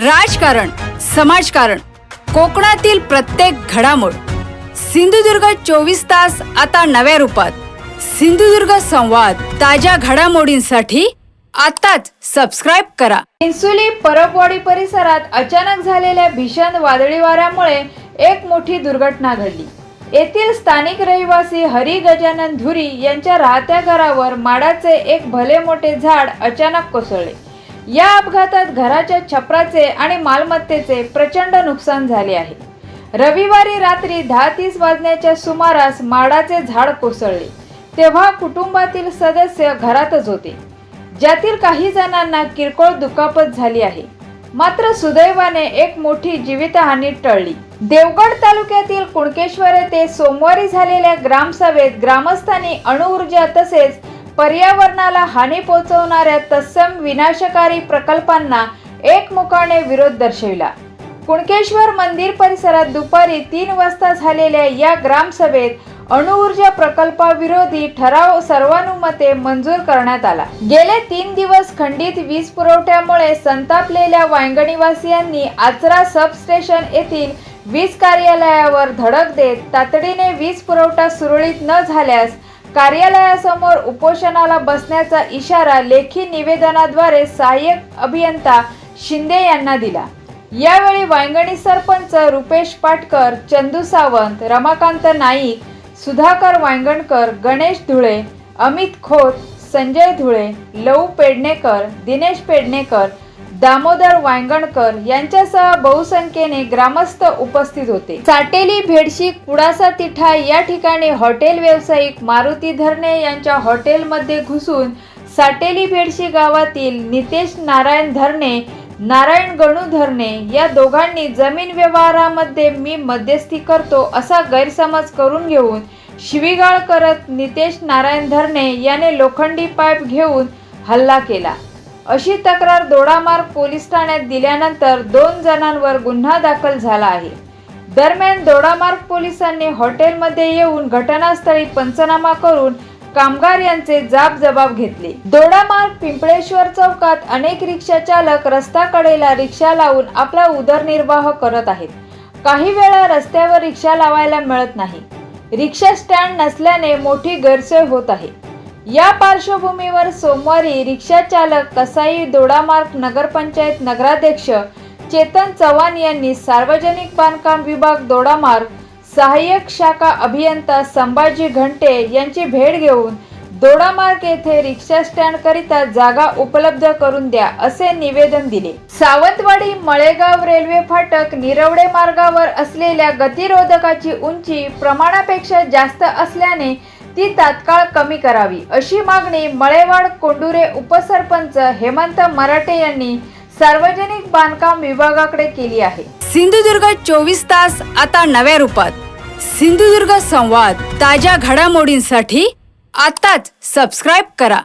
राजकारण, समाजकारण, कोकणातील प्रत्येक घडामोड. सिंधुदुर्ग 24 तास आता नव्या रूपात. सिंधुदुर्ग संवाद, ताज्या घडामोडींसाठी आताच सबस्क्राइब करा. चिंचोली परबवाडी परिसरात अचानक झालेल्या भीषण वादळी वाऱ्यामुळे एक मोठी दुर्घटना घडली. येथील स्थानिक रहिवासी हरी गजानन धुरी यांच्या राहत्या घरावर माडाचे एक भले मोठे झाड अचानक कोसळले. या अपघातात घराच्या छपराचे आणि मालमत्तेचे प्रचंड नुकसान झाले आहे. रविवारी रात्री 10:30 वाजण्याच्या सुमारास माडाचे झाड कोसळले तेव्हा कुटुंबातील सदस्य घरातच होते, ज्यातील काही जणांना किरकोळ दुखापत झाली आहे. मात्र सुदैवाने एक मोठी जीवितहानी टळली. देवगड तालुक्यातील कुणकेश्वर येथे सोमवारी झालेल्या ग्रामसभेत ग्रामस्थांनी अणुऊर्जा तसेच पर्यावरणाला हानी पोहोचवणाऱ्या तत्सम विनाशकारी प्रकल्पांना एकमुखाने विरोध दर्शविला. कुणकेश्वर मंदिर परिसरात दुपारी 3 वाजता झालेल्या या ग्रामसभेत अणुऊर्जा प्रकल्पाविरोधी ठराव सर्वानुमते मंजूर करण्यात आला. गेले 3 दिवस खंडित वीज पुरवठ्यामुळे संतापलेल्या वायंगणीवासियांनी आचरा सबस्टेशन येथील वीज कार्यालयावर धडक देत तातडीने वीज पुरवठा सुरळीत न झाल्यास कार्यालयासमोर उपोषणाला बसण्याचा इशारा लेखी निवेदनाद्वारे सहाय्यक अभियंता शिंदे यांना दिला. यावेळी वायंगणी सरपंच रुपेश पाटकर, चंदू सावंत, रमाकांत नाईक, सुधाकर वायंगणकर, गणेश धुळे, अमित खोत, संजय धुळे, लऊ पेडणेकर, दिनेश पेडणेकर, दामोदर वायंगणकर यांच्यासह बहुसंख्येने ग्रामस्थ उपस्थित होते. साटेली भेडशी कुडासा तिठा या ठिकाणी हॉटेल व्यावसायिक मारुती धरणे यांच्या हॉटेलमध्ये घुसून साटेली भेडशी गावातील नितेश नारायण धरणे, नारायण गणू धरणे या दोघांनी जमीन व्यवहारामध्ये मी मध्यस्थी करतो असा गैरसमज करून घेऊन शिवीगाळ करत नितेश नारायण धरणे याने लोखंडी पाईप घेऊन हल्ला केला, अशी तक्रार दोडामार्ग पोलीस ठाण्यात दिल्यानंतर 2 जणांवर गुन्हा दाखल झाला आहे. दरम्यान दोडामार्ग पोलिसांनी हॉटेलमध्ये येऊन घटनास्थळी पंचनामा करून कामगार यांचे जबाब घेतले. दोडामार्ग पिंपळेश्वर चौकात अनेक रिक्षा चालक रस्त्याकडेला रिक्षा लावून आपला उदरनिर्वाह करत आहेत. काही वेळा रस्त्यावर रिक्षा लावायला मिळत नाही. रिक्षा स्टँड नसल्याने मोठी गैरसोय होत आहे. या पार्श्वभूमीवर सोमवारी रिक्षा चालक कसाई दोडामार्ग नगरपंचायत नगराध्यक्ष चेतन चव्हाण यांनी सार्वजनिक बांधकाम विभाग दोडामार्ग सहाय्यक शाखा अभियंता संभाजी घंटे यांची भेट घेऊन दोडामार्ग येथे रिक्षा स्टँड करिता जागा उपलब्ध करून द्या असे निवेदन दिले. सावंतवाडी मळेगाव रेल्वे फाटक निरवडे मार्गावर असलेल्या गतिरोधकाची उंची प्रमाणापेक्षा जास्त असल्याने ती तात्काळ कमी करावी अशी मागणी मळेवाड कोंडुरे उपसरपंच हेमंत मराठे यांनी सार्वजनिक बांधकाम विभागाकडे केली आहे. सिंधुदुर्ग 24 तास आता नव्या रूपात. सिंधुदुर्ग संवाद, ताज्या घडामोडींसाठी आताच सबस्क्राइब करा.